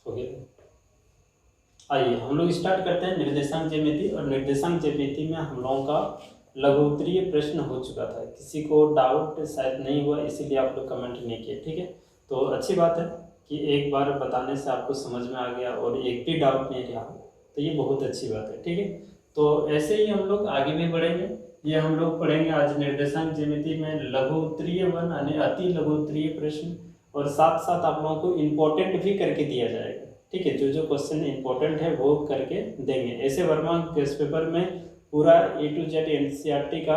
हो गया। आइए हम लोग स्टार्ट करते हैं निर्देशांक ज्यामिति। और निर्देशांक ज्यामिति में हम लोगों का लघु उत्तरीय प्रश्न हो चुका था। किसी को डाउट शायद नहीं हुआ, इसीलिए आप लोग कमेंट नहीं किए, ठीक है। तो अच्छी बात है कि एक बार बताने से आपको समझ में आ गया और एक भी डाउट नहीं रहा, तो ये बहुत अच्छी बात है, ठीक है। तो ऐसे ही हम लोग आगे भी बढ़ेंगे। ये हम लोग पढ़ेंगे आज निर्देशांक ज्यामिति में लघु उत्तरीय वन यानी अति लघु उत्तरीय प्रश्न, और साथ साथ आप लोगों को इम्पोर्टेंट भी करके दिया जाएगा, ठीक है। जो जो क्वेश्चन इंपॉर्टेंट है वो करके देंगे। ऐसे वर्मा क्वेश्चन पेपर में पूरा A to Z NCERT का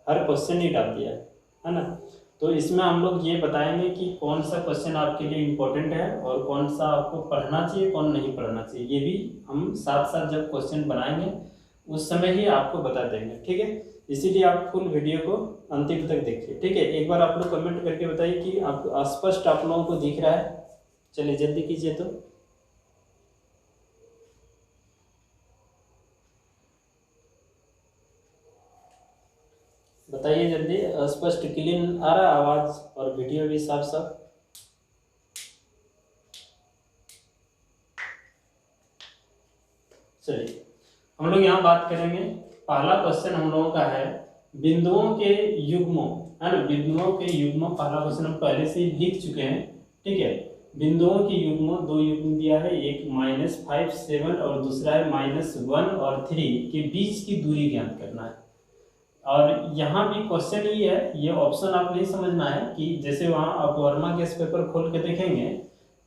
हर क्वेश्चन ही डाल दिया है ना। तो इसमें हम लोग ये बताएंगे कि कौन सा क्वेश्चन आपके लिए इम्पोर्टेंट है और कौन सा आपको पढ़ना चाहिए, कौन नहीं पढ़ना चाहिए। ये भी हम साथ साथ जब क्वेश्चन बनाएंगे उस समय ही आपको बता देंगे, ठीक है। इसीलिए आप फुल वीडियो को अंतिम तक देखिए, ठीक है। एक बार आप लोग कमेंट करके बताइए कि आप स्पष्ट आप लोगों को दिख रहा है। चलिए जल्दी कीजिए। तो बताइए जल्दी, स्पष्ट क्लीन आ रहा आवाज और वीडियो भी साफ साफ। चलिए हम लोग यहाँ बात करेंगे। पहला क्वेश्चन हम लोगों का है बिंदुओं के युग्मों, है ना। बिंदुओं के युग्म पहला क्वेश्चन हम पहले से ही लिख चुके हैं, ठीक है। बिंदुओं के युग्म, दो युग्म दिया है, एक -5 7 और दूसरा है -1 और 3 के बीच की दूरी ज्ञात करना है। और यहाँ भी क्वेश्चन ही है, ये ऑप्शन आप नहीं समझना है कि जैसे वहाँ आप वर्मा केस पेपर खोल के देखेंगे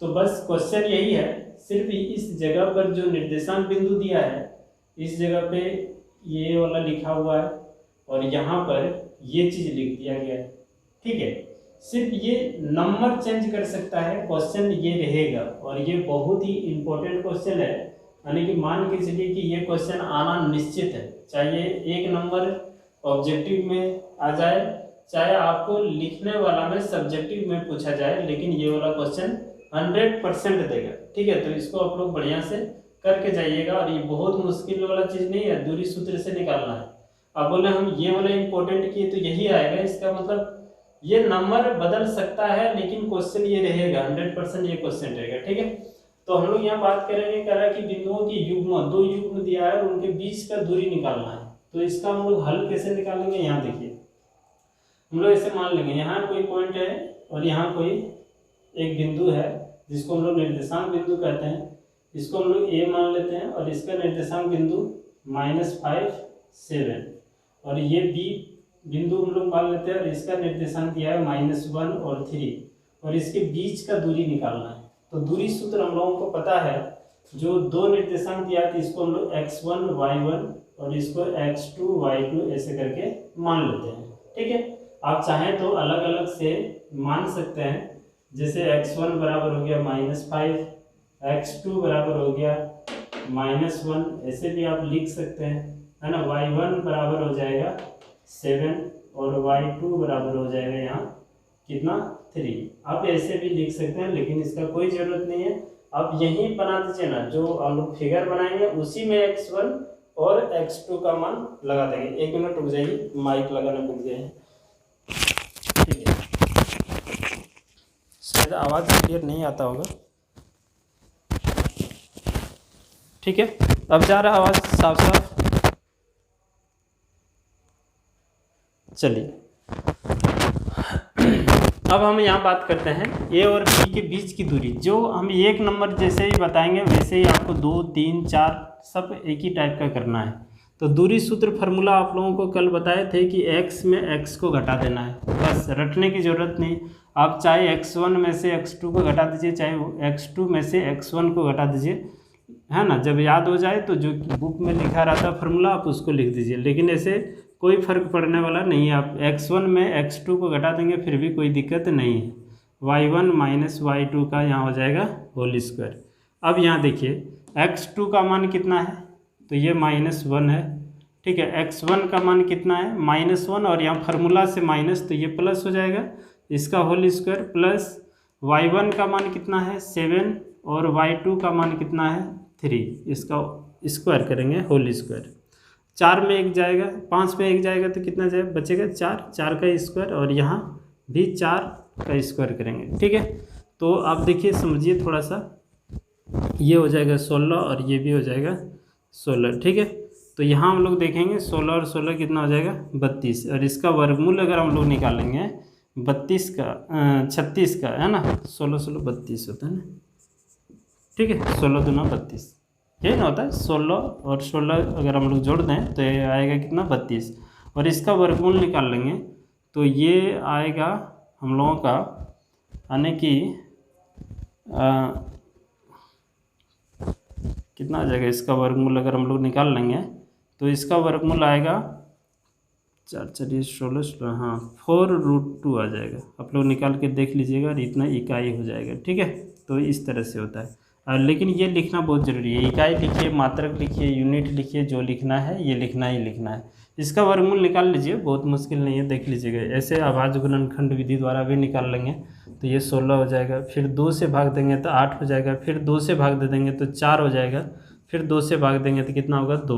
तो बस क्वेश्चन यही है। सिर्फ इस जगह पर जो निर्देशांक बिंदु दिया है इस जगह पे ये वाला लिखा हुआ है और यहाँ पर ये चीज लिख दिया गया है, ठीक है। सिर्फ ये नंबर चेंज कर सकता है, क्वेश्चन ये रहेगा। और ये बहुत ही इंपॉर्टेंट क्वेश्चन है, यानी कि मान के चलिए कि ये क्वेश्चन आना निश्चित है, चाहे एक नंबर ऑब्जेक्टिव में आ जाए, चाहे आपको लिखने वाला में सब्जेक्टिव में पूछा जाए, लेकिन ये वाला क्वेश्चन 100% देगा, ठीक है। तो इसको आप लोग बढ़िया से करके जाइएगा। और ये बहुत मुश्किल वाला चीज नहीं है, दूरी सूत्र से निकालना है। अब बोले हम ये वाला इंपॉर्टेंट किए तो यही आएगा, इसका मतलब ये नंबर बदल सकता है लेकिन क्वेश्चन ये रहेगा, 100% ये क्वेश्चन रहेगा, ठीक है। तो हम लोग यहाँ बात करेंगे, कह रहा है कि बिंदुओं की युग्म, दो युग्म दिया है और उनके बीच का दूरी निकालना है। तो इसका हम लोग हल कैसे निकालेंगे, यहाँ देखिए। हम लोग ऐसे मान लेंगे यहाँ कोई पॉइंट है और यहाँ कोई एक बिंदु है जिसको हम लोग निर्देशांक बिंदु कहते हैं। इसको हम लोग A मान लेते हैं और इसका निर्देशांक बिंदु -5 7 और ये B बिंदु हम लोग मान लेते हैं और इसका निर्देशांक दिया है -1 और 3 और इसके बीच का दूरी निकालना है। तो दूरी सूत्र हम लोगों को पता है, जो दो निर्देशांक दिया है इसको हम लोग x1 y1 और इसको x2 y2 ऐसे करके मान लेते हैं, ठीक है। आप चाहें तो अलग अलग से मान सकते हैं, जैसे x1 बराबर हो गया -5, x2 बराबर हो गया -1, ऐसे भी आप लिख सकते हैं, है ना। y1 बराबर हो जाएगा 7 और y2 बराबर हो जाएगा यहाँ कितना 3। आप ऐसे भी लिख सकते हैं, लेकिन इसका कोई ज़रूरत नहीं है। आप यहीं बना दीजिए ना, जो हम लोग फिगर बनाएंगे उसी में x1 और x2 का मान लगा देंगे। एक मिनट रुक जाइए, माइक लगाना भूल गए हैं, ठीक है। शायद आवाज़ क्लियर नहीं आता होगा, ठीक है। अब जा रहा आवाज़ साफ साफ। चलिए अब हम यहाँ बात करते हैं A और B के बीच की दूरी। जो हम एक नंबर जैसे ही बताएंगे वैसे ही आपको 2 3 4 सब एक ही टाइप का करना है। तो दूरी सूत्र फार्मूला आप लोगों को कल बताए थे कि x में x को घटा देना है, बस रटने की ज़रूरत नहीं। आप चाहे x1 में से x2 को घटा दीजिए, चाहे x2 में से x1 को घटा दीजिए, है ना। जब याद हो जाए तो जो बुक में लिखा रहता है फार्मूला आप उसको लिख दीजिए, लेकिन ऐसे कोई फर्क पड़ने वाला नहीं है। आप x1 में x2 को घटा देंगे फिर भी कोई दिक्कत नहीं है। y1 माइनस y2 का यहाँ हो जाएगा होल स्क्वायर। अब यहाँ देखिए x2 का मान कितना है, तो ये -1 है, ठीक है। x1 का मान कितना है -1 और यहाँ फार्मूला से माइनस, तो ये प्लस हो जाएगा इसका होल स्क्वायर, प्लस y1 का मान कितना है 7 और y2 का मान कितना है 3, इसका स्क्वायर करेंगे होल स्क्वायर। 4 में 1 जाएगा, 5 में 1 जाएगा तो कितना जाएगा बचेगा 4, 4 का स्क्वायर और यहाँ भी 4 का स्क्वायर करेंगे, ठीक है। तो आप देखिए समझिए थोड़ा सा, ये हो जाएगा 16 और ये भी हो जाएगा 16, ठीक है। तो यहाँ हम लोग देखेंगे 16 और 16 कितना हो जाएगा 32, और इसका वर्गमूल अगर हम लोग निकालेंगे 32 का 36 का, है ना, 16 16 32 होता है ना, ठीक है, 16 दूना 32, यही ना होता है। 16 और 16 अगर हम लोग जोड़ दें तो ये आएगा कितना 32, और इसका वर्गमूल निकाल लेंगे तो ये आएगा हम लोगों का, यानी कि कितना आ जाएगा इसका वर्गमूल अगर हम लोग निकाल लेंगे तो इसका वर्गमूल आएगा 4 4 16 16, हाँ 4√2 आ जाएगा। आप लोग निकाल के देख लीजिएगा और इतना इकाई हो जाएगा, ठीक है। तो इस तरह से होता है, लेकिन ये लिखना बहुत ज़रूरी है। इकाई लिखिए, मात्रक लिखिए, यूनिट लिखिए, जो लिखना है ये लिखना ही लिखना है। इसका वर्गमूल निकाल लीजिए, बहुत मुश्किल नहीं है, देख लीजिएगा। ऐसे अभाज्य गुणनखंड विधि द्वारा भी निकाल लेंगे तो ये 16 हो जाएगा, फिर 2 से भाग देंगे तो 8 हो जाएगा, फिर 2 से भाग दे देंगे तो 4 हो जाएगा, फिर 2 से भाग देंगे तो कितना होगा 2,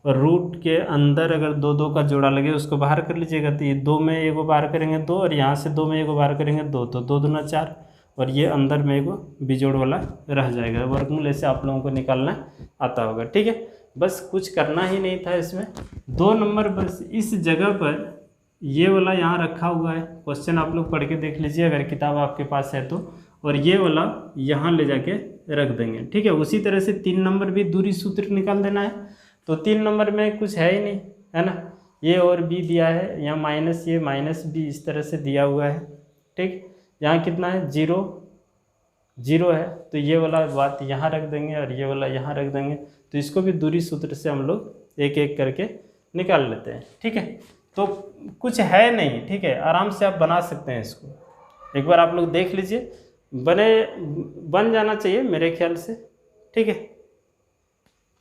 और रूट के अंदर अगर 2 2 का जोड़ा लगे उसको बाहर कर लीजिएगा तो ये 2 में एगो बाहर करेंगे 2, और यहाँ से 2 में एगो बाहर करेंगे 2, तो 2 दूना 4, और ये अंदर में एगो बिजोड़ वाला रह जाएगा। वर्गमूल ऐसे आप लोगों को निकालना आता होगा, ठीक है। बस कुछ करना ही नहीं था इसमें। 2 नंबर बस इस जगह पर ये वाला यहाँ रखा हुआ है, क्वेश्चन आप लोग पढ़ के देख लीजिए अगर किताब आपके पास है तो, और ये वाला यहाँ ले जाके रख देंगे, ठीक है। उसी तरह से 3 नंबर भी दूरी सूत्र निकाल देना है। तो 3 नंबर में कुछ है ही नहीं, है ना, ये और बी दिया है, यहाँ माइनस ये माइनस बी इस तरह से दिया हुआ है, ठीक। यहाँ कितना है 0 0 है, तो ये वाला बात यहाँ रख देंगे और ये वाला यहाँ रख देंगे। तो इसको भी दूरी सूत्र से हम लोग एक एक करके निकाल लेते हैं, ठीक है। तो कुछ है नहीं, ठीक है, आराम से आप बना सकते हैं इसको। एक बार आप लोग देख लीजिए, बन जाना चाहिए मेरे ख्याल से, ठीक है।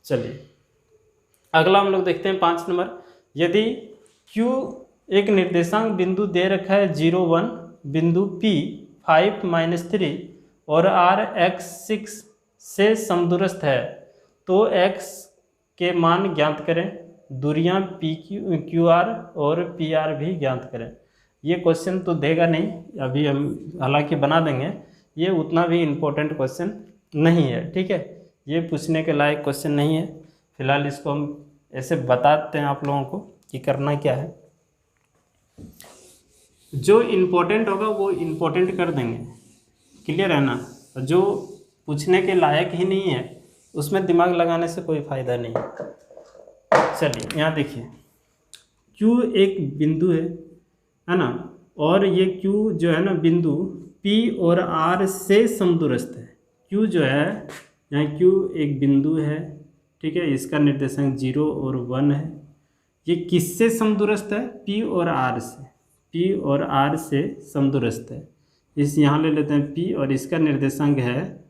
चलिए अगला हम लोग देखते हैं 5 नंबर। यदि Q एक निर्देशांक बिंदु दे रखा है 0 1, बिंदु P 5 -3 और R x 6 से समदूरस्थ है तो x के मान ज्ञात करें। दूरियां QR और PR भी ज्ञात करें। ये क्वेश्चन तो देगा नहीं, अभी हम हालांकि बना देंगे, ये उतना भी इम्पोर्टेंट क्वेश्चन नहीं है, ठीक है। ये पूछने के लायक क्वेश्चन नहीं है। फिलहाल इसको हम ऐसे बताते हैं आप लोगों को कि करना क्या है। जो इम्पोर्टेंट होगा वो इम्पोर्टेंट कर देंगे, क्लियर है ना। जो पूछने के लायक ही नहीं है उसमें दिमाग लगाने से कोई फ़ायदा नहीं है। चलिए यहाँ देखिए, Q एक बिंदु है ना, और ये Q जो है ना बिंदु P और R से समदूरस्थ है। Q जो है यहाँ Q एक बिंदु है, ठीक है, इसका निर्देशांक 0 और 1 है। ये किससे समदूरस्थ है? P और R से, P और R से समदूरस्थ है। इस यहाँ ले लेते हैं P और इसका निर्देशांक है,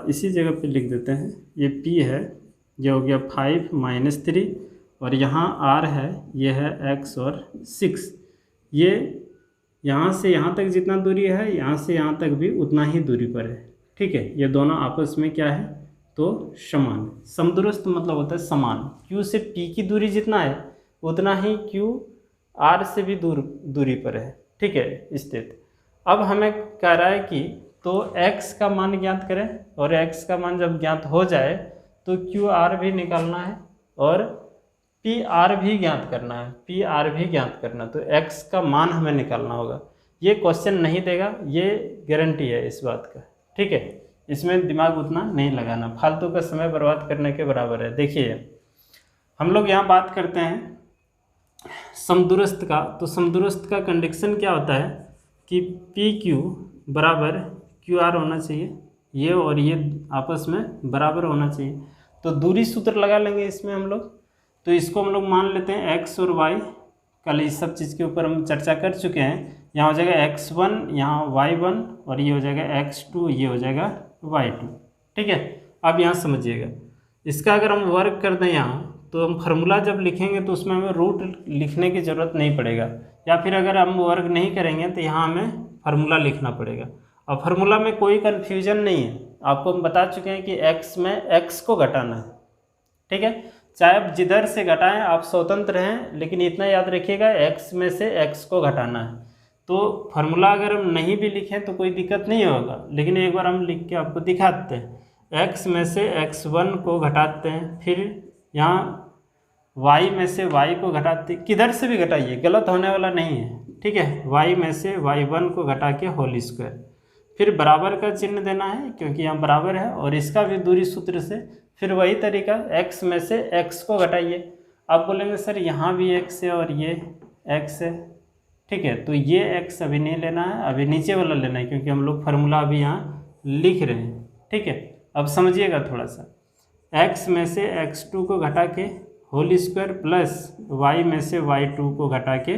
इसी जगह पे लिख देते हैं, ये P है, ये हो गया 5 -3, और यहाँ R है, ये है x और 6। ये यहाँ से यहाँ तक जितना दूरी है यहाँ से यहाँ तक भी उतना ही दूरी पर है, ठीक है। ये दोनों आपस में क्या है तो समान। समदूरस्थ मतलब होता है समान। Q से P की दूरी जितना है उतना ही Q R से भी दूरी पर है, ठीक है, स्थित। अब हमें कह रहा है कि तो x का मान ज्ञात करें, और x का मान जब ज्ञात हो जाए तो QR भी निकालना है और PR भी ज्ञात करना है, PR भी ज्ञात करना, तो x का मान हमें निकालना होगा। ये क्वेश्चन नहीं देगा, ये गारंटी है इस बात का, ठीक है। इसमें दिमाग उतना नहीं लगाना, फालतू का समय बर्बाद करने के बराबर है। देखिए हम लोग यहाँ बात करते हैं समदूरस्थ का, तो समदूरस्थ का कंडीशन क्या होता है कि PQ बराबर QR होना चाहिए, ये और ये आपस में बराबर होना चाहिए। तो दूरी सूत्र लगा लेंगे इसमें हम लोग। तो इसको हम लोग मान लेते हैं x और y, कल इस सब चीज़ के ऊपर हम चर्चा कर चुके हैं। यहाँ हो जाएगा x1, यहाँ y1, और ये हो जाएगा x2, ये हो जाएगा y2, ठीक है। अब यहाँ समझिएगा, इसका अगर हम वर्क कर दें यहाँ, तो हम फार्मूला जब लिखेंगे तो उसमें हमें रूट लिखने की ज़रूरत नहीं पड़ेगा, या फिर अगर हम वर्क नहीं करेंगे तो यहाँ हमें फार्मूला लिखना पड़ेगा। और फार्मूला में कोई कन्फ्यूजन नहीं है, आपको हम बता चुके हैं कि x में x को घटाना है, ठीक है। चाहे आप जिधर से घटाएं आप स्वतंत्र हैं, लेकिन इतना याद रखिएगा x में से x को घटाना है। तो फार्मूला अगर हम नहीं भी लिखें तो कोई दिक्कत नहीं होगा, लेकिन एक बार हम लिख के आपको दिखाते हैं। x में से x1 को घटाते हैं, फिर यहाँ y में से y को घटाते, किधर से भी घटाइए गलत होने वाला नहीं है, ठीक है। y में से y1 को घटा के होल स्क्वायर, फिर बराबर का चिन्ह देना है क्योंकि यहाँ बराबर है, और इसका भी दूरी सूत्र से, फिर वही तरीका x में से x को घटाइए। आप बोलेंगे सर यहाँ भी x है और ये x है, ठीक है, तो ये x अभी नहीं लेना है, अभी नीचे वाला लेना है क्योंकि हम लोग फार्मूला अभी यहाँ लिख रहे हैं, ठीक है। अब समझिएगा थोड़ा सा, x में से x2 को घटा के होल स्क्वायर प्लस y में से y2 को घटा के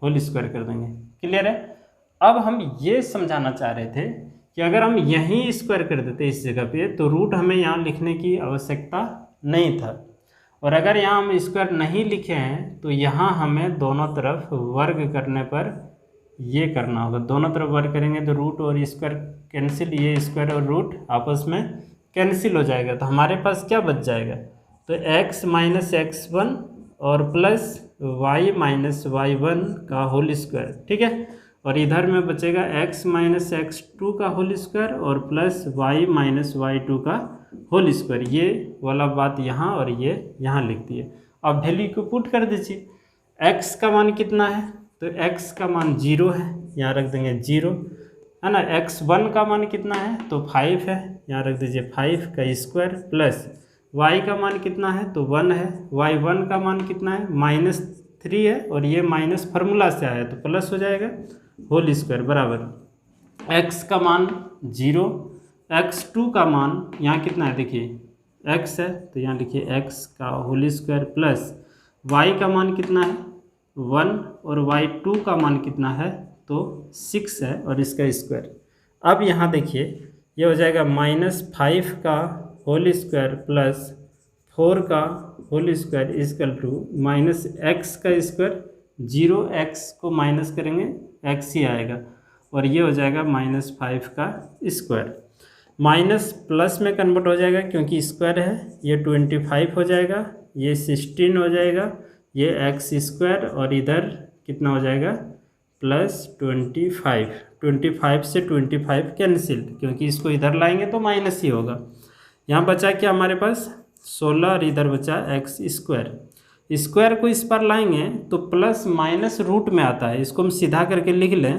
होल स्क्वायर कर देंगे, क्लियर है। अब हम ये समझाना चाह रहे थे कि अगर हम यहीं स्क्वायर कर देते इस जगह पे तो रूट हमें यहाँ लिखने की आवश्यकता नहीं था, और अगर यहाँ हम स्क्वायर नहीं लिखे हैं तो यहाँ हमें दोनों तरफ वर्ग करने पर ये करना होगा। दोनों तरफ वर्ग करेंगे तो रूट और स्क्वायर कैंसिल, ये स्क्वायर और रूट आपस में कैंसिल हो जाएगा, तो हमारे पास क्या बच जाएगा, तो x माइनस x1 और प्लस y माइनस y1 का होल स्क्वायर, ठीक है। और इधर में बचेगा x माइनस x2 का होल स्क्वायर और प्लस y माइनस y2 का होल स्क्वायर, ये वाला बात यहाँ और ये यहाँ लिख दिए। अब वैल्यू को पुट कर दीजिए, x का मान कितना है, तो x का मान 0 है, यहाँ रख देंगे 0, है ना। x1 का मान कितना है, तो 5 है, यहाँ रख दीजिए 5 का स्क्वायर, प्लस y का मान कितना है, तो 1 है, y1 का मान कितना है, -3 है, और ये माइनस फार्मूला से आया तो प्लस हो जाएगा, होल स्क्वायर बराबर x का मान 0, x2 का मान यहाँ कितना है, देखिए x है तो यहाँ लिखिए x का होल स्क्वायर, प्लस y का मान कितना है 1, और y2 का मान कितना है, तो 6 है, और इसका स्क्वायर। अब यहाँ देखिए ये हो जाएगा -5 का होल स्क्वायर प्लस 4 का whole square equal to minus x का स्क्वायर, 0x को माइनस करेंगे x ही आएगा, और ये हो जाएगा -5 का स्क्वायर। माइनस प्लस में कन्वर्ट हो जाएगा क्योंकि स्क्वायर है, ये 25 हो जाएगा, ये 16 हो जाएगा, ये x स्क्वायर, और इधर कितना हो जाएगा +25, 25 से 25 कैंसिल क्योंकि इसको इधर लाएंगे तो माइनस ही होगा। यहाँ बचा क्या हमारे पास 16, और इधर बचा x स्क्वायर। स्क्वायर को इस पर लाएंगे तो प्लस माइनस रूट में आता है, इसको हम सीधा करके लिख लें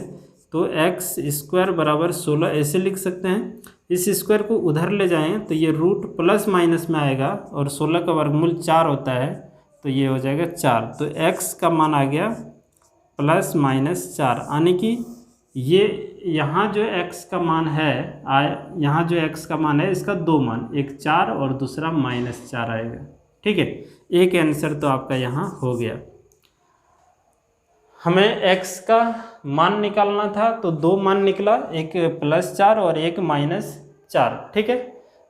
तो x स्क्वायर बराबर 16 ऐसे लिख सकते हैं। इस स्क्वायर को उधर ले जाएं तो ये रूट प्लस माइनस में आएगा, और 16 का वर्गमूल 4 होता है तो ये हो जाएगा 4, तो x का मान आ गया +-4, यानी कि ये यहाँ जो x का मान है, यहाँ जो x का मान है इसका दो मान, एक 4 और दूसरा -4 आएगा, ठीक है। एक आंसर तो आपका यहाँ हो गया। हमें x का मान निकालना था तो दो मान निकला, एक +4 और एक -4, ठीक है।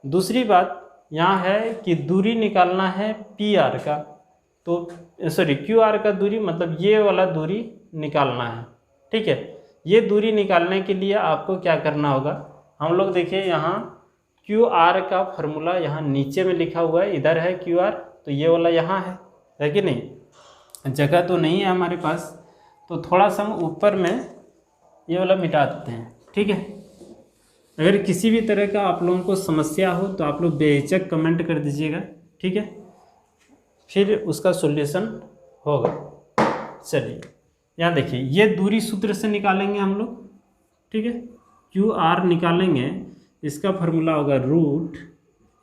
दूसरी बात यहाँ है कि दूरी निकालना है PR का, तो सॉरी QR का दूरी, मतलब ये वाला दूरी निकालना है, ठीक है। ये दूरी निकालने के लिए आपको क्या करना होगा, हम लोग देखिए यहाँ QR का फॉर्मूला यहाँ नीचे में लिखा हुआ है, इधर है QR, तो ये वाला यहाँ है कि नहीं, जगह तो नहीं है हमारे पास, तो थोड़ा सा हम ऊपर में ये वाला मिटा देते हैं, ठीक है। अगर किसी भी तरह का आप लोगों को समस्या हो तो आप लोग बेहिचक कमेंट कर दीजिएगा, ठीक है, फिर उसका सॉल्यूशन होगा। चलिए यहाँ देखिए ये दूरी सूत्र से निकालेंगे हम लोग, ठीक है। QR निकालेंगे, इसका फार्मूला होगा रूट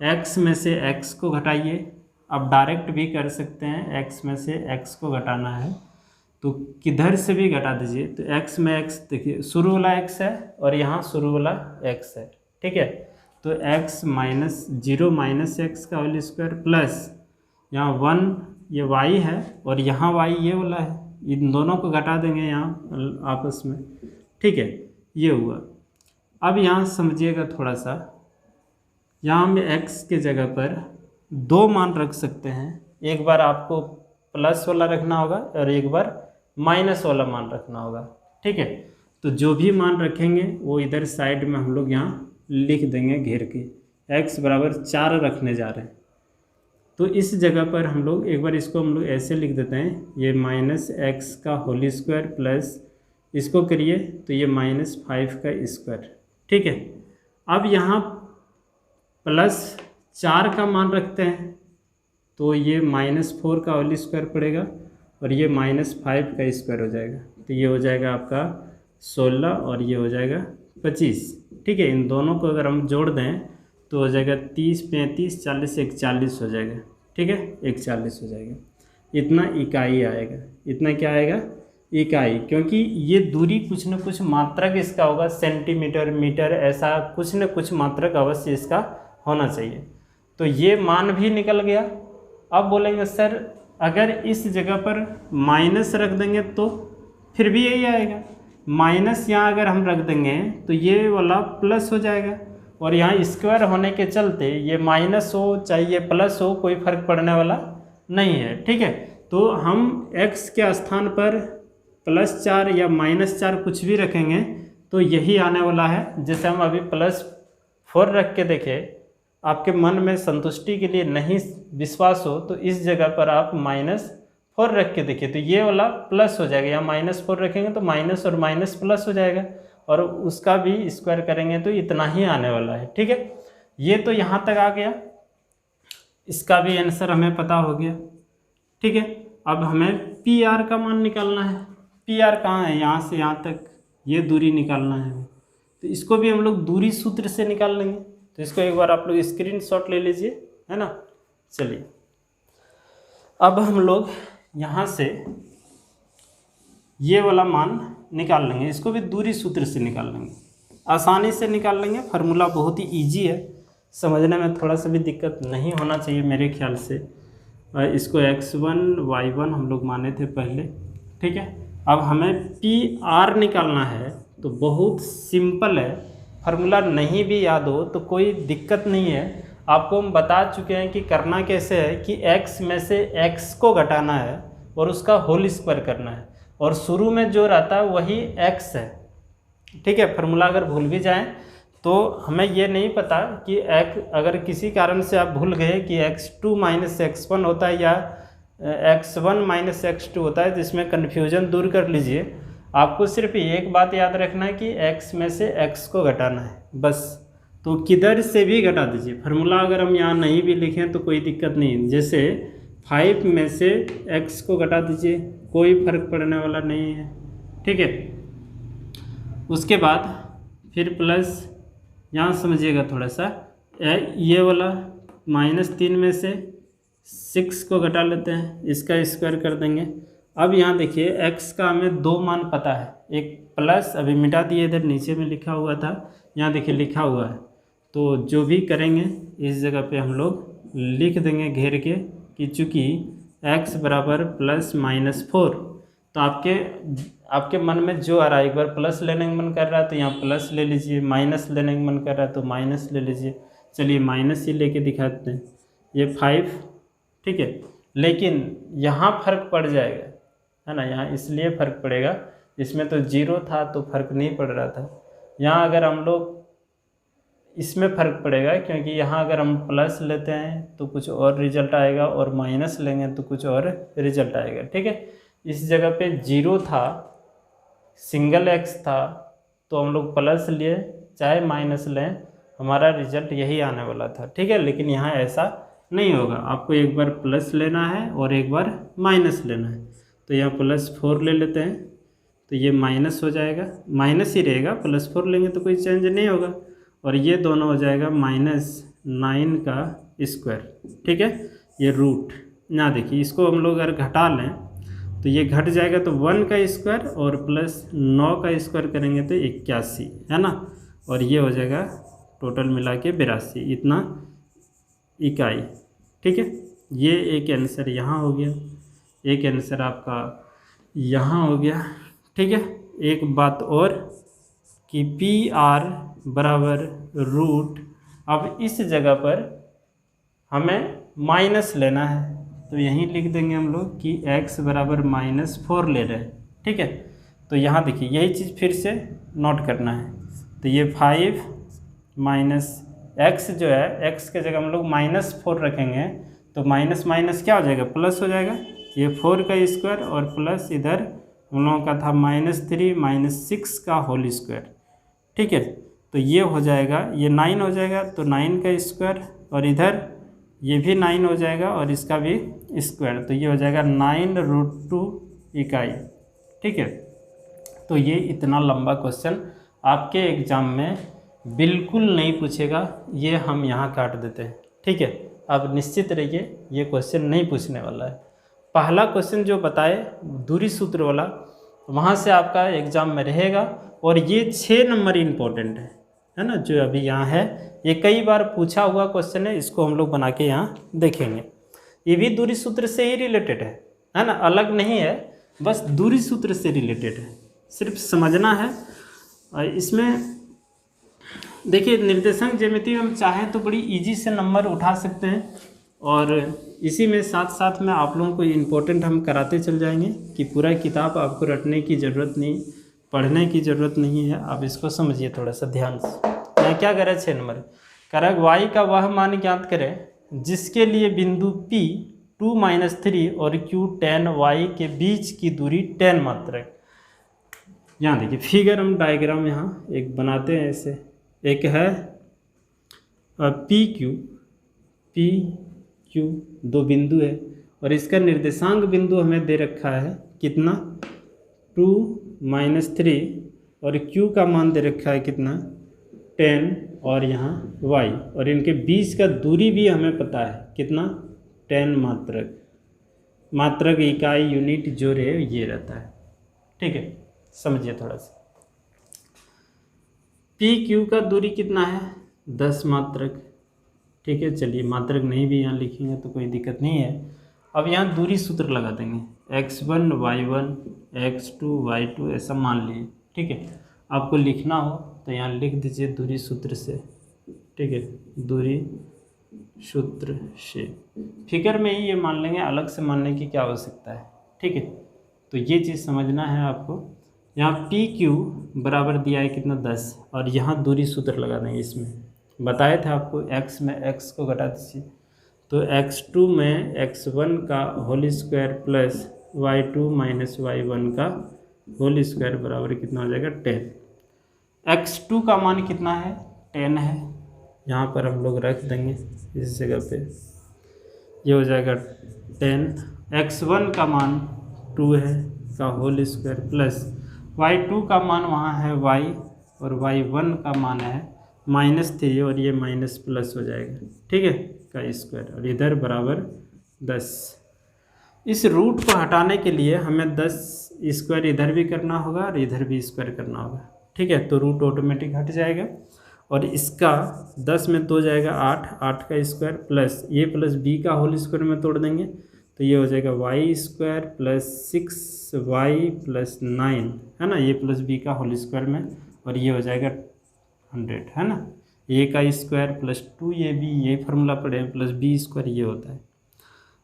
x में से x को घटाइए, आप डायरेक्ट भी कर सकते हैं, x में से x को घटाना है तो किधर से भी घटा दीजिए, तो x में x देखिए शुरू वाला x है और यहाँ शुरू वाला x है, ठीक है। तो x -0 -x का होल स्क्वायर प्लस यहाँ 1 ये y है और यहाँ y ये वाला है, इन दोनों को घटा देंगे यहाँ आपस में, ठीक है, ये हुआ। अब यहाँ समझिएगा थोड़ा सा, यहाँ हम x के जगह पर दो मान रख सकते हैं, एक बार आपको प्लस वाला रखना होगा और एक बार माइनस वाला मान रखना होगा, ठीक है। तो जो भी मान रखेंगे वो इधर साइड में हम लोग यहाँ लिख देंगे घेर के, x बराबर 4 रखने जा रहे हैं, तो इस जगह पर हम लोग एक बार इसको हम लोग ऐसे लिख देते हैं, ये -x का होल स्क्वायर प्लस इसको करिए तो ये -5 का स्क्वायर, ठीक है। अब यहाँ +4 का मान रखते हैं तो ये -4 का होल स्क्वायर पड़ेगा और ये -5 का स्क्वायर हो जाएगा। तो ये हो जाएगा आपका 16 और ये हो जाएगा 25। ठीक है, इन दोनों को अगर हम जोड़ दें तो हो जाएगा 30, 35, 40, 41 हो जाएगा। ठीक है, 41 हो जाएगा। इतना इकाई आएगा। इतना क्या आएगा? इकाई, क्योंकि ये दूरी कुछ न कुछ मात्रक इसका होगा, सेंटीमीटर, मीटर, ऐसा कुछ न कुछ मात्रक अवश्य इसका होना चाहिए। तो ये मान भी निकल गया। अब बोलेंगे सर अगर इस जगह पर माइनस रख देंगे तो फिर भी यही आएगा। माइनस यहाँ अगर हम रख देंगे तो ये वाला प्लस हो जाएगा, और यहाँ स्क्वायर होने के चलते ये माइनस हो चाहे ये प्लस हो कोई फर्क पड़ने वाला नहीं है। ठीक है, तो हम x के स्थान पर +4 या -4 कुछ भी रखेंगे तो यही आने वाला है। जैसे हम अभी +4 रख के देखें, आपके मन में संतुष्टि के लिए नहीं विश्वास हो तो इस जगह पर आप -4 रख के देखिए तो ये वाला प्लस हो जाएगा। यहाँ -4 रखेंगे तो माइनस और माइनस प्लस हो जाएगा, और उसका भी स्क्वायर करेंगे तो इतना ही आने वाला है। ठीक है, ये तो यहाँ तक आ गया, इसका भी आंसर हमें पता हो गया। ठीक है, अब हमें PR का मान निकालना है। PR कहाँ है? यहाँ से यहाँ तक ये दूरी निकालना है, तो इसको भी हम लोग दूरी सूत्र से निकाल लेंगे। तो इसको एक बार आप लोग स्क्रीनशॉट ले लीजिए, है ना। चलिए अब हम लोग यहाँ से ये वाला मान निकाल लेंगे, इसको भी दूरी सूत्र से निकाल लेंगे, आसानी से निकाल लेंगे। फार्मूला बहुत ही इजी है, समझने में थोड़ा सा भी दिक्कत नहीं होना चाहिए मेरे ख्याल से। इसको x1 y1 हम लोग माने थे पहले। ठीक है, अब हमें PR निकालना है तो बहुत सिंपल है, फार्मूला नहीं भी याद हो तो कोई दिक्कत नहीं है। आपको हम बता चुके हैं कि करना कैसे है कि x में से x को घटाना है और उसका होल स्क्वायर करना है, और शुरू में जो रहता है वही x है। ठीक है, फार्मूला अगर भूल भी जाएं तो हमें ये नहीं पता कि अगर किसी कारण से आप भूल गए कि x2 - x1 होता है या x1 - x2 होता है, जिसमें कन्फ्यूजन दूर कर लीजिए। आपको सिर्फ एक बात याद रखना है कि x में से x को घटाना है बस। तो किधर से भी घटा दीजिए, फार्मूला अगर हम यहाँ नहीं भी लिखें तो कोई दिक्कत नहीं। जैसे 5 में से x को घटा दीजिए, कोई फर्क पड़ने वाला नहीं है। ठीक है, उसके बाद फिर प्लस, यहाँ समझिएगा थोड़ा सा, ये वाला -3 में से 6 को घटा लेते हैं, इसका स्क्वायर कर देंगे। अब यहाँ देखिए x का हमें 2 मान पता है, एक प्लस अभी मिटा दिए, इधर नीचे में लिखा हुआ था, यहाँ देखिए लिखा हुआ है। तो जो भी करेंगे इस जगह पे हम लोग लिख देंगे घेर के कि चूँकि x बराबर +-4, तो आपके मन में जो आ रहा है, एक बार प्लस लेने का मन कर रहा है तो यहाँ प्लस ले लीजिए, माइनस लेने का मन कर रहा है तो माइनस ले लीजिए। चलिए माइनस ही लेके दिखाते हैं, ये 5। ठीक है, लेकिन यहाँ फर्क पड़ जाएगा, है ना, यहाँ इसलिए फ़र्क पड़ेगा, इसमें तो 0 था तो फर्क नहीं पड़ रहा था। यहाँ अगर हम लोग इसमें फ़र्क पड़ेगा, क्योंकि यहाँ अगर हम प्लस लेते हैं तो कुछ और रिजल्ट आएगा और माइनस लेंगे तो कुछ और रिजल्ट आएगा। ठीक है, इस जगह पे 0 था, सिंगल x था, तो हम लोग प्लस लिए चाहे माइनस लें, हमारा रिजल्ट यही आने वाला था। ठीक है, लेकिन यहाँ ऐसा नहीं होगा, आपको एक बार प्लस लेना है और एक बार माइनस लेना है। तो यहाँ +4 ले लेते हैं तो ये माइनस हो जाएगा, माइनस ही रहेगा, +4 लेंगे तो कोई चेंज नहीं होगा, और ये दोनों हो जाएगा -9 का स्क्वायर। ठीक है, ये रूट ना देखिए, इसको हम लोग अगर घटा लें तो ये घट जाएगा, तो 1 का स्क्वायर और +9 का स्क्वायर करेंगे तो 81, है ना, और ये हो जाएगा टोटल मिला के 82, इतना इकाई। ठीक है, ये एक आंसर यहाँ हो गया, एक आंसर आपका यहाँ हो गया। ठीक है, एक बात और कि PR बराबर रूट, अब इस जगह पर हमें माइनस लेना है तो यहीं लिख देंगे हम लोग कि x बराबर -4 ले रहे हैं। ठीक है, तो यहाँ देखिए यही चीज़ फिर से नोट करना है, तो ये 5 माइनस x जो है, x के जगह हम लोग -4 रखेंगे तो माइनस माइनस क्या हो जाएगा, प्लस हो जाएगा, ये 4 का स्क्वायर और प्लस इधर हम लोगों का था -3 -6 का होल स्क्वायर। ठीक है, तो तो ये हो जाएगा, ये 9 हो जाएगा, तो 9 का स्क्वायर, और इधर ये भी 9 हो जाएगा और इसका भी स्क्वायर, तो ये हो जाएगा 9√2 इकाई। ठीक है, तो ये इतना लंबा क्वेश्चन आपके एग्ज़ाम में बिल्कुल नहीं पूछेगा, ये हम यहाँ काट देते हैं। ठीक है, अब निश्चित रहिए ये क्वेश्चन नहीं पूछने वाला है। पहला क्वेश्चन जो बताए दूरी सूत्र वाला, वहाँ से आपका एग्ज़ाम में रहेगा, और ये 6 नंबर इम्पोर्टेंट है ना, जो अभी यहाँ है, ये कई बार पूछा हुआ क्वेश्चन है, इसको हम लोग बना के यहाँ देखेंगे। ये भी दूरी सूत्र से ही रिलेटेड है ना, अलग नहीं है, बस दूरी सूत्र से रिलेटेड है, सिर्फ समझना है। और इसमें देखिए निर्देशांक ज्यामिति हम चाहें तो बड़ी इजी से नंबर उठा सकते हैं, और इसी में साथ साथ में आप लोगों को इम्पोर्टेंट हम कराते चल जाएंगे कि पूरा किताब आपको रटने की ज़रूरत नहीं, पढ़ने की ज़रूरत नहीं है। आप इसको समझिए थोड़ा सा ध्यान से। यहाँ क्या करें 6 नंबर करें, y का वह मान ज्ञात करें जिसके लिए बिंदु P 2-3 और Q tan y के बीच की दूरी 10 मात्रक। यहाँ देखिए फिगर, हम डायग्राम यहाँ एक बनाते हैं ऐसे, एक है पी क्यू 2 बिंदु है, और इसका निर्देशांक बिंदु हमें दे रखा है कितना 2-3, और Q का मान दे रखा है कितना 10, और यहाँ y, और इनके बीच का दूरी भी हमें पता है कितना 10 मात्रक। मात्रक इकाई यूनिट जो रहे ये रहता है। ठीक है, समझिए थोड़ा सा। पी क्यू का दूरी कितना है 10 मात्रक। ठीक है, चलिए मात्रक नहीं भी यहाँ लिखेंगे तो कोई दिक्कत नहीं है। अब यहाँ दूरी सूत्र लगा देंगे, x1 y1 x2 y2 ऐसा मान लिए। ठीक है, आपको लिखना हो तो यहाँ लिख दीजिए दूरी सूत्र से। ठीक है, दूरी सूत्र से फिगर में ही ये मान लेंगे, अलग से मानने की क्या आवश्यकता है। ठीक है, तो ये चीज़ समझना है आपको। यहाँ पी क्यू बराबर दिया है कितना 10, और यहाँ दूरी सूत्र लगा देंगे। इसमें बताए थे आपको x में x को घटा दीजिए, तो x2 में x1 का whole square plus y2 minus y1 का होल स्क्वायर बराबर कितना हो जाएगा 10। x2 का मान कितना है 10 है, यहाँ पर हम लोग रख देंगे इस जगह पे, ये हो जाएगा 10। x1 का मान 2 है का होल स्क्वायर प्लस y2 का मान वहाँ है y, और y1 का मान है -3, और ये माइनस प्लस हो जाएगा। ठीक है, का स्क्वायर, और इधर बराबर 10। इस रूट को हटाने के लिए हमें 10 स्क्वायर इधर भी करना होगा और इधर भी स्क्वायर करना होगा। ठीक है, तो रूट ऑटोमेटिक हट जाएगा, और इसका 10 में 2 जाएगा 8, 8 का स्क्वायर प्लस ये प्लस b का होल स्क्वायर में तोड़ देंगे, तो ये हो जाएगा y square plus 6y plus 9 है ना, ये प्लस b का होल स्क्वायर में, और ये हो जाएगा 100 है ना। a का स्क्वायर प्लस 2ab, ये फार्मूला पढ़े हैं, प्लस b स्क्वायर ये होता है,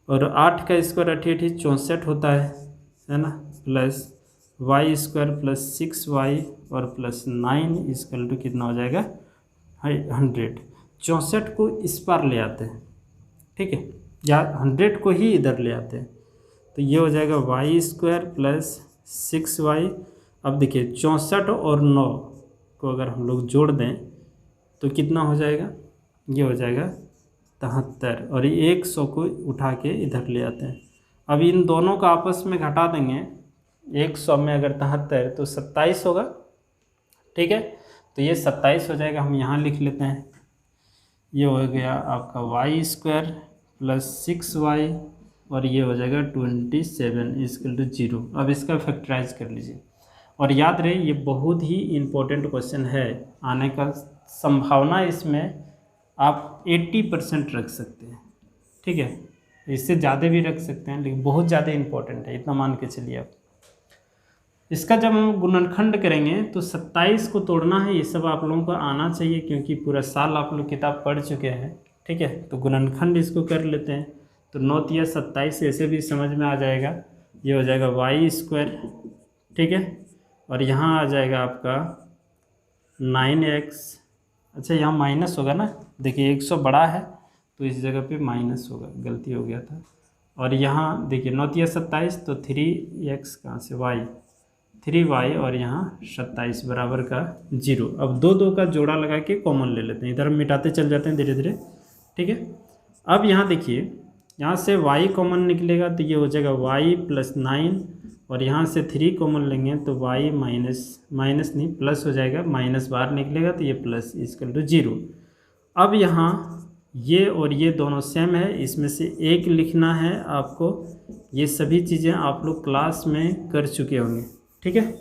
और 8 का स्क्वायर 88 64 होता है ना, plus y square plus 6y और प्लस 9 इक्वल टू कितना हो जाएगा 100। 64 को इस पार ले आते हैं। ठीक है, या 100 को ही इधर ले आते हैं, तो ये हो जाएगा y स्क्वायर प्लस 6y। अब देखिए 64 और 9 को अगर हम लोग जोड़ दें तो कितना हो जाएगा, ये हो जाएगा 73, और 100 को उठा के इधर ले आते हैं। अब इन दोनों का आपस में घटा देंगे, 100 में अगर 73 तो 27 होगा। ठीक है, तो ये 27 हो जाएगा, हम यहाँ लिख लेते हैं। ये हो गया आपका y स्क्वायर प्लस 6y, और ये हो जाएगा 27 इक्वल टू 0। अब इसका फैक्टराइज कर लीजिए, और याद रहे ये बहुत ही इम्पोर्टेंट क्वेश्चन है, आने का संभावना इसमें आप 80% रख सकते हैं। ठीक है, इससे ज़्यादा भी रख सकते हैं, लेकिन बहुत ज़्यादा इम्पोर्टेंट है, इतना मान के चलिए आप। इसका जब हम गुणनखंड करेंगे तो 27 को तोड़ना है, ये सब आप लोगों को आना चाहिए क्योंकि पूरा साल आप लोग किताब पढ़ चुके हैं। ठीक है, तो गुणनखंड इसको कर लेते हैं, तो 9 या 27 ऐसे भी समझ में आ जाएगा। ये हो जाएगा y स्क्वायर, ठीक है, और यहाँ आ जाएगा आपका 9x। अच्छा यहाँ माइनस होगा ना, देखिए 100 बड़ा है तो इस जगह पे माइनस होगा, गलती हो गया था। और यहाँ देखिए 9 या 27 तो 3x कहाँ से y, 3y और यहाँ 27 बराबर का 0। अब दो दो का जोड़ा लगा के कॉमन ले लेते हैं, इधर हम मिटाते चल जाते हैं धीरे धीरे, ठीक है। अब यहाँ देखिए, यहाँ से y कॉमन निकलेगा तो ये हो जाएगा y + 9, और यहाँ से 3 कॉमन लेंगे तो y माइनस नहीं प्लस हो जाएगा, माइनस बाहर निकलेगा तो ये प्लस = 0। अब यहाँ ये और ये दोनों सेम है, इसमें से एक लिखना है आपको। ये सभी चीज़ें आप लोग क्लास में कर चुके होंगे, ठीक है।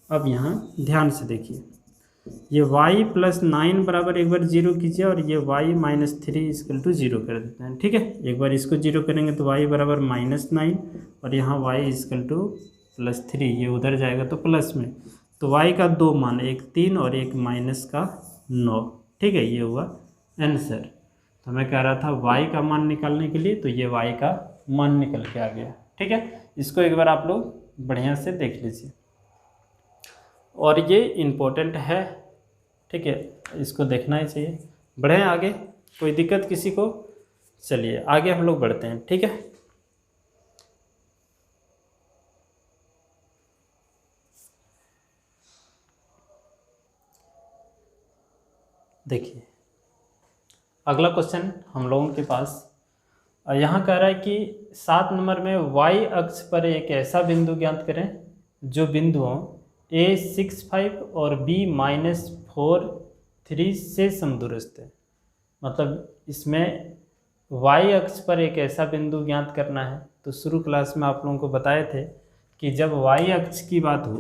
अब यहाँ ध्यान से देखिए, ये y + 9 बराबर एक बार 0 कीजिए, और ये y - 3 = 0 कर देते हैं, ठीक है। एक बार इसको 0 करेंगे तो y बराबर -9, और यहाँ y = +3, ये उधर जाएगा तो प्लस में। तो y का दो मान, एक 3 और एक -9, ठीक है। ये हुआ आंसर। तो मैं कह रहा था y का मान निकालने के लिए, तो ये y का मान निकल के आ गया, ठीक है। इसको एक बार आप लोग बढ़िया से देख लीजिए, और ये इम्पोर्टेंट है, ठीक है। इसको देखना ही चाहिए। बढ़ें आगे, कोई दिक्कत किसी को? चलिए आगे हम लोग बढ़ते हैं, ठीक है। देखिए अगला क्वेश्चन हम लोगों के पास यहाँ कह रहा है कि 7 नंबर में y अक्ष पर एक ऐसा बिंदु ज्ञात करें जो बिंदुओं a 6,5 और b -4,3 से समदूरस्थ है। मतलब इसमें y अक्ष पर एक ऐसा बिंदु ज्ञात करना है। तो शुरू क्लास में आप लोगों को बताए थे कि जब y अक्ष की बात हो,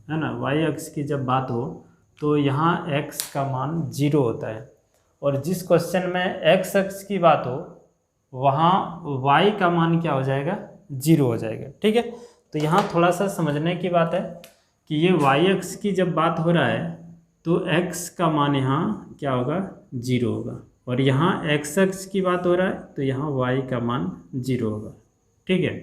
है ना, y अक्ष की जब बात हो तो यहाँ x का मान 0 होता है, और जिस क्वेश्चन में x अक्ष की बात हो वहाँ y का मान क्या हो जाएगा? 0 हो जाएगा, ठीक है। तो यहाँ थोड़ा सा समझने की बात है कि ये y अक्ष की जब बात हो रहा है तो x का मान यहाँ क्या होगा? 0 होगा, और यहाँ x अक्ष की बात हो रहा है तो यहाँ y का मान 0 होगा, ठीक है।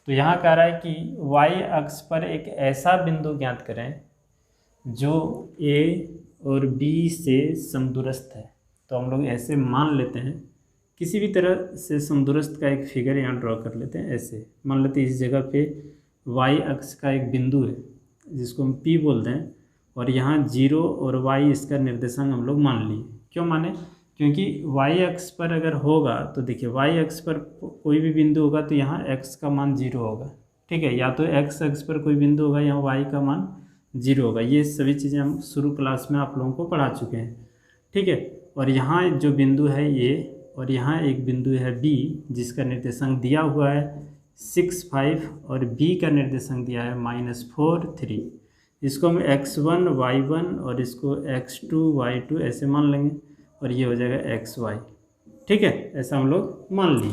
तो यहाँ कह रहा है कि y अक्ष पर एक ऐसा बिंदु ज्ञात करें जो a और b से समदूरस्थ है। तो हम लोग ऐसे मान लेते हैं, किसी भी तरह से समदूरस्थ का एक फिगर यहाँ ड्रॉ कर लेते हैं। ऐसे मान लेते हैं इस जगह पे y अक्ष का एक बिंदु है जिसको हम P बोलते हैं, और यहाँ 0 और y इसका निर्देशांक हम लोग मान लिए। क्यों माने? क्योंकि y अक्ष पर अगर होगा तो देखिए y अक्ष पर कोई भी बिंदु होगा तो यहाँ x का मान 0 होगा, ठीक है। या तो x अक्ष पर कोई बिंदु होगा, यहाँ y का मान 0 होगा। ये सभी चीज़ें हम शुरू क्लास में आप लोगों को पढ़ा चुके हैं, ठीक है। और यहाँ जो बिंदु है ये, और यहाँ एक बिंदु है B जिसका निर्देशांक दिया हुआ है 6,5 और B का निर्देशांक दिया है -4,3। इसको हम x1 y1 और इसको x2 y2 ऐसे मान लेंगे, और ये हो जाएगा xy, ठीक है। ऐसा हम लोग मान लिए।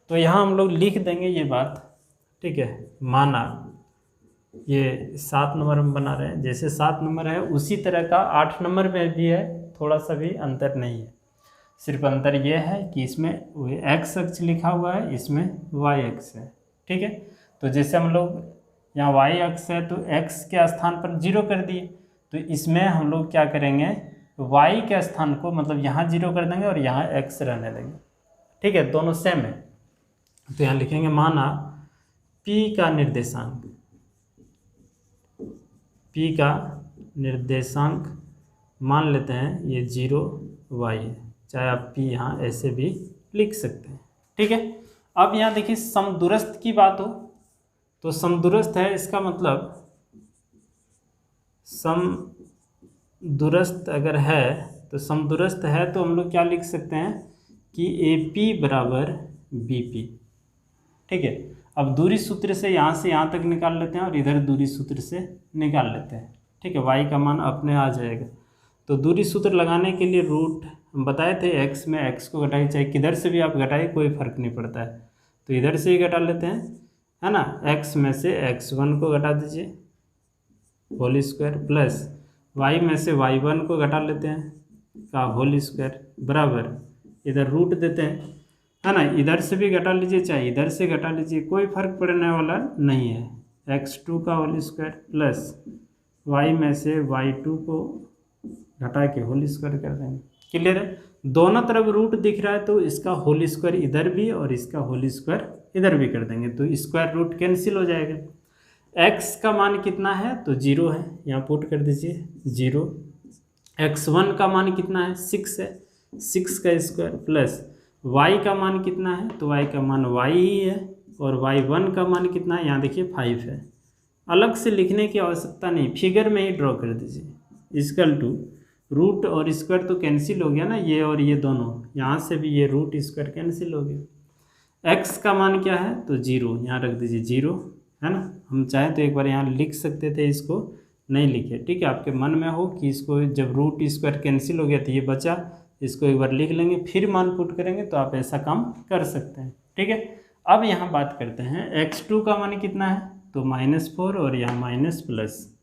तो यहाँ हम लोग लिख देंगे ये बात, ठीक है। माना ये 7 नंबर हम बना रहे हैं, जैसे 7 नंबर है उसी तरह का 8 नंबर में भी है, थोड़ा सा भी अंतर नहीं है। सिर्फ अंतर ये है कि इसमें x अक्ष लिखा हुआ है, इसमें y अक्ष है, ठीक है। तो जैसे हम लोग यहाँ y अक्ष है तो x के स्थान पर 0 कर दिए, तो इसमें हम लोग क्या करेंगे? y के स्थान को मतलब यहाँ 0 कर देंगे और यहाँ x रहने देंगे, ठीक है। दोनों सेम है। तो यहाँ लिखेंगे माना P का निर्देशांक मान लेते हैं ये 0y है, चाहे आप P यहाँ ऐसे भी लिख सकते हैं, ठीक है। अब यहाँ देखिए समदूरस्थ की बात हो तो समदूरस्थ है, इसका मतलब समदूरस्थ अगर है तो समदूरस्थ है तो हम लोग क्या लिख सकते हैं कि AP बराबर BP, ठीक है। अब दूरी सूत्र से यहाँ तक निकाल लेते हैं और इधर दूरी सूत्र से निकाल लेते हैं, ठीक है। y का मान अपने आ जाएगा। तो दूरी सूत्र लगाने के लिए रूट हम बताए थे, x में x को घटाइए, चाहे किधर से भी आप घटाइए कोई फर्क नहीं पड़ता है। तो इधर से ही घटा लेते हैं, है ना। x में से x1 को घटा दीजिए होल स्क्वायर, प्लस y में से y1 को घटा लेते हैं का होल स्क्वायर, बराबर इधर रूट देते हैं, है ना। इधर से भी घटा लीजिए चाहे इधर से घटा लीजिए, कोई फर्क पड़ने वाला नहीं है। x2 का होल स्क्वायर प्लस y में से y2 को घटा के होल स्क्वायर कर देंगे। क्लियर है? दोनों तरफ रूट दिख रहा है तो इसका होल स्क्वायर इधर भी और इसका होल स्क्वायर इधर भी कर देंगे, तो स्क्वायर रूट कैंसिल हो जाएगा। x का मान कितना है तो 0 है, यहाँ पुट कर दीजिए 0। x1 का मान कितना है 6 है, 6 का स्क्वायर प्लस y का मान कितना है तो y का मान y ही है, और y1 का मान कितना है यहाँ देखिए 5 है। अलग से लिखने की आवश्यकता नहीं, फिगर में ही ड्रॉ कर दीजिए। इक्वल टू रूट और स्क्वायर तो कैंसिल हो गया ना, ये और ये दोनों, यहाँ से भी ये रूट स्क्वायर कैंसिल हो गया। x का मान क्या है तो 0, यहाँ रख दीजिए 0 है ना। हम चाहें तो एक बार यहाँ लिख सकते थे, इसको नहीं लिखे, ठीक है। आपके मन में हो कि इसको जब रूट स्क्वायर कैंसिल हो गया तो ये बचा, इसको एक बार लिख लेंगे फिर मान पुट करेंगे, तो आप ऐसा काम कर सकते हैं, ठीक है। अब यहाँ बात करते हैं x2 का मान कितना है तो -4, और यहाँ माइनस प्लस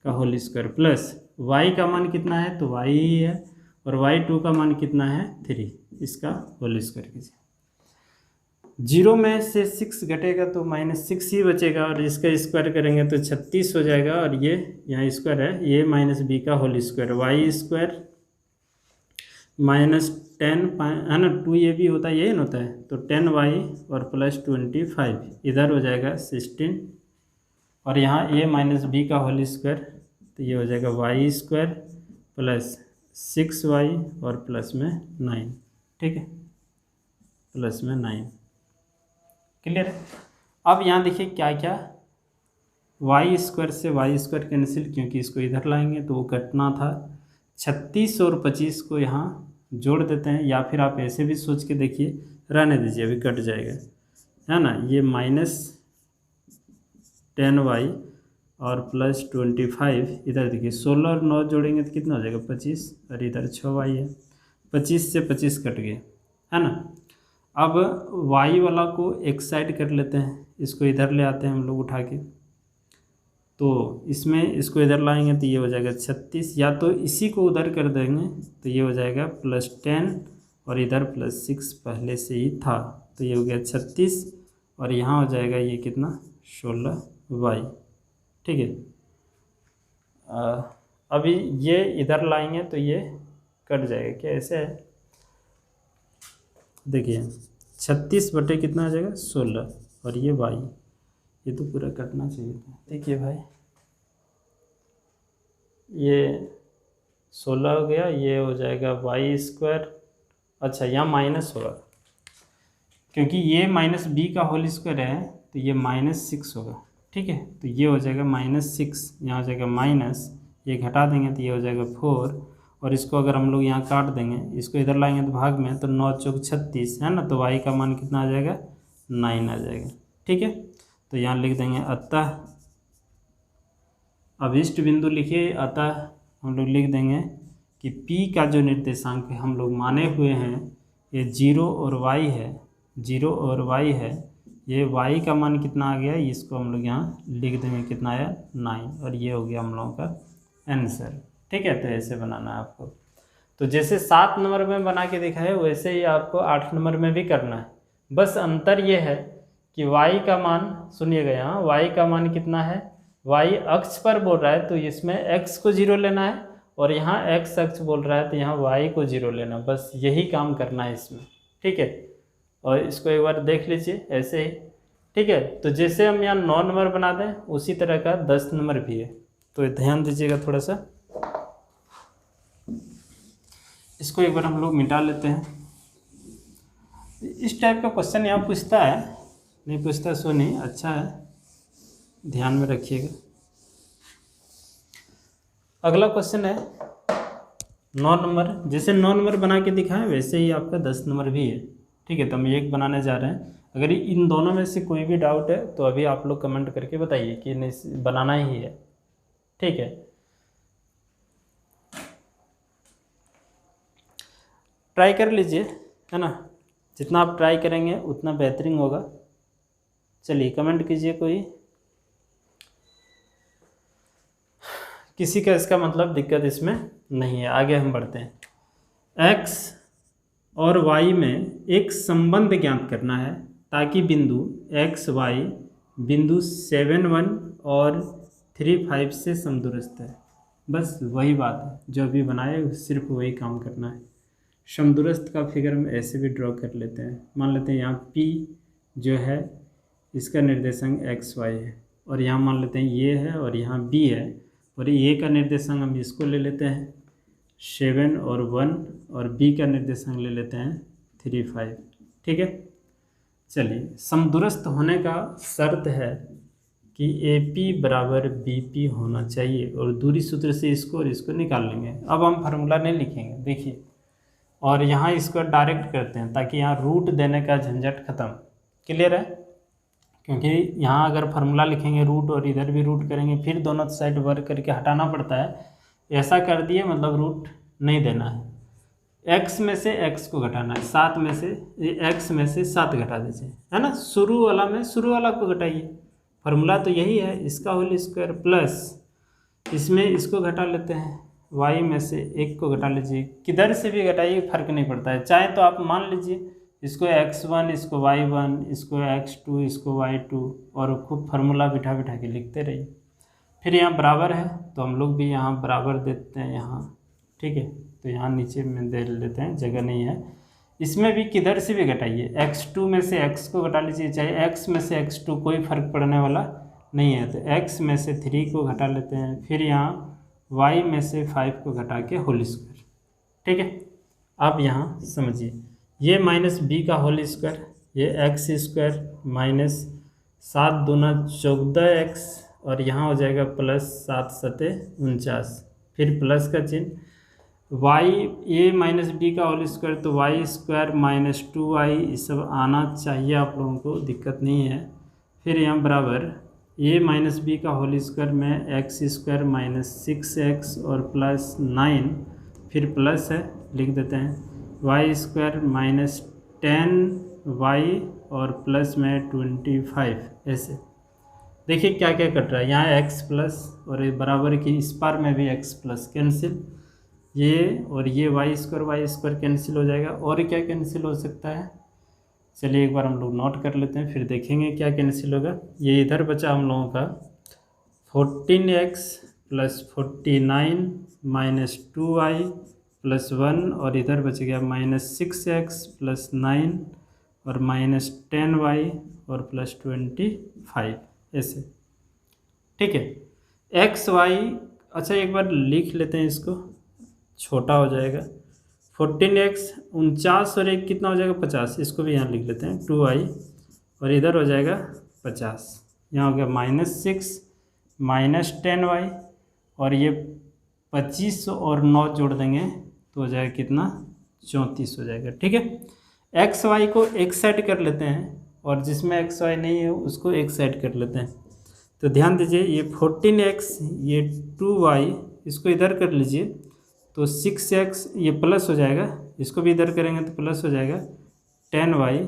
का होल स्क्वायर प्लस y का मान कितना है तो y ही है, और y2 का मान कितना है 3, इसका होल स्क्वायर कीजिए। 0 में से 6 घटेगा तो -6 ही बचेगा, और इसका स्क्वायर करेंगे तो 36 हो जाएगा, और ये यहाँ स्क्वायर है, ये -b का होल स्क्वायर, y स्क्वायर -10 है ना, 2ab होता है, यही ना होता है, तो 10y और प्लस 25 इधर हो जाएगा 16, और यहाँ a -b का होल स्क्वायर, तो ये हो जाएगा y स्क्वायर प्लस 6y और प्लस में 9, ठीक है, प्लस में 9। क्लियर है। अब यहाँ देखिए क्या क्या, वाई स्क्वायर से वाई स्क्वायर कैंसिल, क्योंकि इसको इधर लाएंगे तो वो कटना था। 36 और 25 को यहाँ जोड़ देते हैं, या फिर आप ऐसे भी सोच के देखिए, रहने दीजिए अभी कट जाएगा, है ना। ये -10y और प्लस 25, इधर देखिए 16 और 9 जोड़ेंगे तो कितना हो जाएगा 25, और इधर 6y है, 25 से 25 कट गए, है ना। अब y वाला को एक साइड कर लेते हैं, इसको इधर ले आते हैं हम लोग उठा के, तो इसमें इसको इधर लाएंगे तो ये हो जाएगा 36, या तो इसी को उधर कर देंगे तो ये हो जाएगा +10, और इधर +6 पहले से ही था, तो ये हो गया 36, और यहाँ हो जाएगा ये कितना 16y, ठीक है। अभी ये इधर लाएंगे तो ये कट जाएगा, क्या ऐसे है, देखिए 36 बटे कितना आ जाएगा 16, और ये y, ये तो पूरा कटना चाहिए था। देखिए भाई ये 16 हो गया, ये हो जाएगा y स्क्वायर, अच्छा यहाँ माइनस होगा क्योंकि ये -b का होल स्क्वायर है, तो ये -6 होगा, ठीक है। तो ये हो जाएगा -6, यहाँ हो जाएगा माइनस, ये घटा देंगे तो ये हो जाएगा 4, और इसको अगर हम लोग यहाँ काट देंगे, इसको इधर लाएंगे तो भाग में, तो 9 चौक 36 है ना, तो y का मान कितना आ जाएगा 9 आ जाएगा, ठीक है। तो यहाँ लिख देंगे अतः, अभिष्ट बिंदु लिखिए, अतः हम लोग लिख देंगे कि p का जो निर्देशांक हम लोग माने हुए हैं ये 0 और y है, 0 और y है, ये y का मान कितना आ गया, इसको हम लोग यहाँ लिख देंगे कितना आया 9, और ये हो गया हम लोगों का आंसर, ठीक है। तो ऐसे बनाना है आपको, तो जैसे 7 नंबर में बना के दिखा है वैसे ही आपको 8 नंबर में भी करना है। बस अंतर ये है कि y का मान, सुनिएगा यहाँ y का मान कितना है, y अक्ष पर बोल रहा है तो इसमें x को 0 लेना है, और यहाँ x अक्ष बोल रहा है तो यहाँ y को 0 लेना, बस यही काम करना है इसमें, ठीक है। और इसको एक बार देख लीजिए ऐसे ही, ठीक है। तो जैसे हम यहाँ 9 नंबर बना दें उसी तरह का 10 नंबर भी है, तो ध्यान दीजिएगा थोड़ा सा। इसको एक बार हम लोग मिटा लेते हैं। इस टाइप का क्वेश्चन यहाँ पूछता है, नहीं पूछता सो नहीं, अच्छा है, ध्यान में रखिएगा। अगला क्वेश्चन है 9 नंबर, जैसे 9 नंबर बना के दिखाएं वैसे ही आपका 10 नंबर भी है, ठीक है। तो हम एक बनाने जा रहे हैं, अगर इन दोनों में से कोई भी डाउट है तो अभी आप लोग कमेंट करके बताइए कि नहीं बनाना ही है, ठीक है। ट्राई कर लीजिए, है ना, जितना आप ट्राई करेंगे उतना बेहतरीन होगा। चलिए कमेंट कीजिए, कोई किसी का इसका मतलब दिक्कत इसमें नहीं है। आगे हम बढ़ते हैं। x और y में एक संबंध ज्ञात करना है ताकि बिंदु x y बिंदु 7 1 और 3 5 से समदूरस्थ है। बस वही बात है जो अभी बनाए, सिर्फ वही काम करना है। समदूरस्थ का फिगर हम ऐसे भी ड्रॉ कर लेते हैं। मान लेते हैं यहाँ P जो है इसका निर्देशांक x y है, और यहाँ मान लेते हैं ये है और यहाँ बी है, और ए का निर्देशांक हम इसको ले लेते हैं 7 और 1, और बी का निर्देशांक ले लेते हैं 3 5। ठीक है, चलिए समदूरस्थ होने का शर्त है कि AP बराबर BP होना चाहिए, और दूरी सूत्र से इसको और इसको निकाल लेंगे। अब हम फार्मूला नहीं लिखेंगे, देखिए, और यहाँ इसको डायरेक्ट करते हैं ताकि यहाँ रूट देने का झंझट खत्म। क्लियर है, क्योंकि यहाँ अगर फार्मूला लिखेंगे रूट और इधर भी रूट करेंगे, फिर दोनों साइड वर्क करके हटाना पड़ता है। ऐसा कर दिए मतलब रूट नहीं देना है। x में से x को घटाना है, 7 में से x में से 7 घटा दीजिए, है ना। शुरू वाला में शुरू वाला को घटाइए, फार्मूला तो यही है, इसका होल स्क्वायर प्लस इसमें इसको घटा लेते हैं, y में से 1 को घटा लीजिए, किधर से भी घटाइए फर्क नहीं पड़ता है। चाहे तो आप मान लीजिए इसको x1, इसको y1, इसको x2, इसको y2, और खूब फार्मूला बिठा बिठा के लिखते रहिए। फिर यहाँ बराबर है तो हम लोग भी यहाँ बराबर देते हैं यहाँ। ठीक है, तो यहाँ नीचे में दे लेते हैं, जगह नहीं है। इसमें भी किधर से भी घटाइए, x2 में से x को घटा लीजिए, चाहे x में से x2, कोई फर्क पड़ने वाला नहीं है। तो x में से 3 को घटा लेते हैं, फिर यहाँ y में से 5 को घटा के होल स्क्वायर। ठीक है, अब यहाँ समझिए, ये माइनस b का होल स्क्वायर, ये x स्क्वायर माइनस 7 दूना 14x, और यहाँ हो जाएगा प्लस 7 सते 49, फिर प्लस का चिन्ह, a माइनस बी का होल स्क्वायर, तो y स्क्वायर माइनस 2y, ये सब आना चाहिए आप लोगों को, दिक्कत नहीं है। फिर यहाँ बराबर a माइनस बी का होल स्क्वायर में x स्क्वायर माइनस 6x और प्लस 9, फिर प्लस है लिख देते हैं, y स्क्वायर माइनस 10y और प्लस में 25। ऐसे देखिए क्या क्या कट रहा है, यहाँ x प्लस और बराबर की इस पार में भी x प्लस कैंसिल, ये और ये y स्क्वायर कैंसिल हो जाएगा। और क्या कैंसिल हो सकता है, चलिए एक बार हम लोग नोट कर लेते हैं, फिर देखेंगे क्या कैंसिल होगा। ये इधर बचा हम लोगों का 14x plus 49 minus 2y plus 1, और इधर बच गया माइनस 6x प्लस 9 और माइनस 10y और प्लस 25। ऐसे ठीक है, एक्स वाई, अच्छा एक बार लिख लेते हैं, इसको छोटा हो जाएगा 14x 49 और 1 कितना हो जाएगा 50, इसको भी यहाँ लिख लेते हैं 2i, और इधर हो जाएगा 50, यहाँ हो गया माइनस 6 माइनस 10y, और ये 25 और 9 जोड़ देंगे तो हो जाएगा कितना 34 हो जाएगा। ठीक है, एक्स वाई को एक साइड कर लेते हैं, और जिसमें एक्स वाई नहीं है उसको एक साइड कर लेते हैं। तो ध्यान दीजिए, ये 14x ये 2y, इसको इधर कर लीजिए तो 6x ये प्लस हो जाएगा, इसको भी इधर करेंगे तो प्लस हो जाएगा 10y,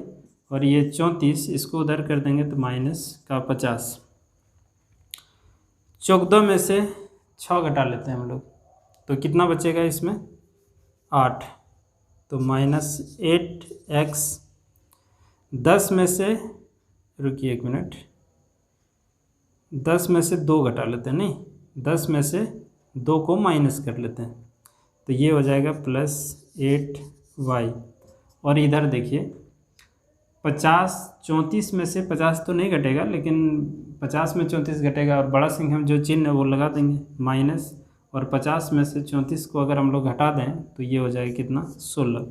और ये 34 इसको उधर कर देंगे तो माइनस का 50। 14 में से 6 घटा लेते हैं हम लोग, तो कितना बचेगा इसमें 8, तो माइनस 8x। 10 में से, रुकिए एक मिनट, 10 में से 2 घटा लेते हैं, नहीं 10 में से 2 को माइनस कर लेते हैं, तो ये हो जाएगा प्लस 8y। और इधर देखिए 50, 34 में से 50 तो नहीं घटेगा, लेकिन 50 में 34 घटेगा, और बड़ा संख्या में जो चिन्ह है वो लगा देंगे माइनस, और 50 में से 34 को अगर हम लोग घटा दें तो ये हो जाएगा कितना 16।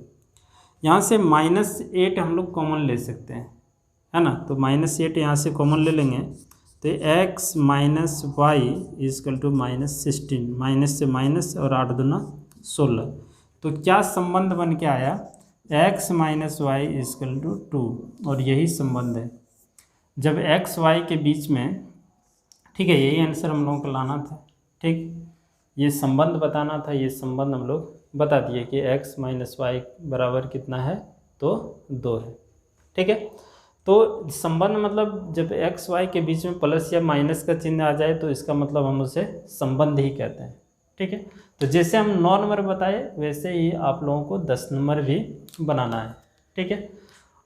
यहाँ से -8 हम लोग कॉमन ले सकते हैं, है ना, तो -8 यहाँ से कॉमन ले लेंगे तो x minus y equal to -16, minus से माइनस और 8 दूना 16। तो क्या संबंध बन के आया, x minus y equal to 2, और यही संबंध है जब x y के बीच में। ठीक है, यही आंसर हम लोगों को लाना था। ठीक, ये संबंध बताना था, ये संबंध हम लोग बता दिए कि x माइनस वाई बराबर कितना है, तो 2 है। ठीक है, तो संबंध मतलब जब x y के बीच में प्लस या माइनस का चिन्ह आ जाए तो इसका मतलब हम उसे संबंध ही कहते हैं। ठीक है, तो जैसे हम 9 नंबर बताए वैसे ही आप लोगों को 10 नंबर भी बनाना है। ठीक है,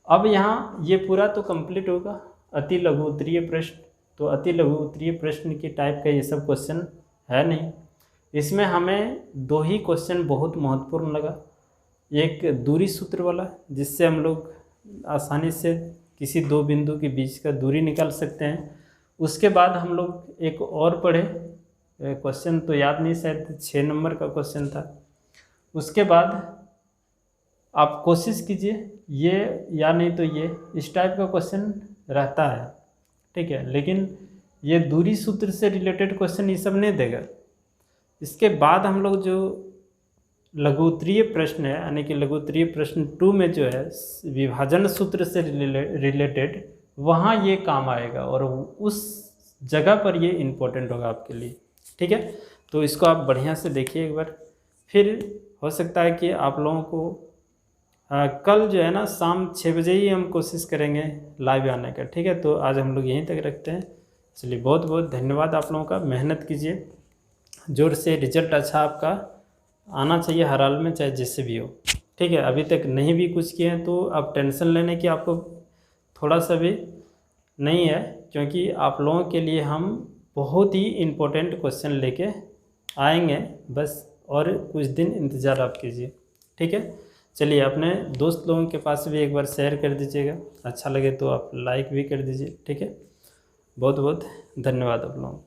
अब यहाँ ये पूरा तो कंप्लीट होगा, अति लघु उत्तरीय प्रश्न। तो अति लघु उत्तरीय प्रश्न की टाइप का ये सब क्वेश्चन है नहीं, इसमें हमें 2 ही क्वेश्चन बहुत महत्वपूर्ण लगा। एक दूरी सूत्र वाला, जिससे हम लोग आसानी से किसी 2 बिंदु के बीच का दूरी निकाल सकते हैं, उसके बाद हम लोग एक और पढ़े, क्वेश्चन तो याद नहीं, शायद 6 नंबर का क्वेश्चन था। उसके बाद आप कोशिश कीजिए ये या नहीं तो ये इस टाइप का क्वेश्चन रहता है, ठीक है, लेकिन ये दूरी सूत्र से रिलेटेड क्वेश्चन ये सब नहीं देगा। इसके बाद हम लोग जो लघु उत्तरीय प्रश्न है, यानी कि लघु उत्तरीय प्रश्न 2 में जो है विभाजन सूत्र से रिलेटेड, वहाँ ये काम आएगा और उस जगह पर ये इम्पोर्टेंट होगा आपके लिए, ठीक है। तो इसको आप बढ़िया से देखिए एक बार, फिर हो सकता है कि आप लोगों को कल जो है ना शाम 6 बजे ही हम कोशिश करेंगे लाइव आने का, ठीक है। तो आज हम लोग यहीं तक रखते हैं। चलिए, बहुत बहुत धन्यवाद आप लोगों का। मेहनत कीजिए जोर से, रिजल्ट अच्छा आपका आना चाहिए हर हाल में, चाहे जिससे भी हो, ठीक है। अभी तक नहीं भी कुछ किए हैं तो अब टेंशन लेने की आपको थोड़ा सा भी नहीं है, क्योंकि आप लोगों के लिए हम बहुत ही इम्पोर्टेंट क्वेश्चन लेके आएंगे, बस और कुछ दिन इंतज़ार आप कीजिए, ठीक है। चलिए, अपने दोस्त लोगों के पास भी एक बार शेयर कर दीजिएगा, अच्छा लगे तो आप लाइक भी कर दीजिए, ठीक है। बहुत बहुत धन्यवाद आप लोगों को।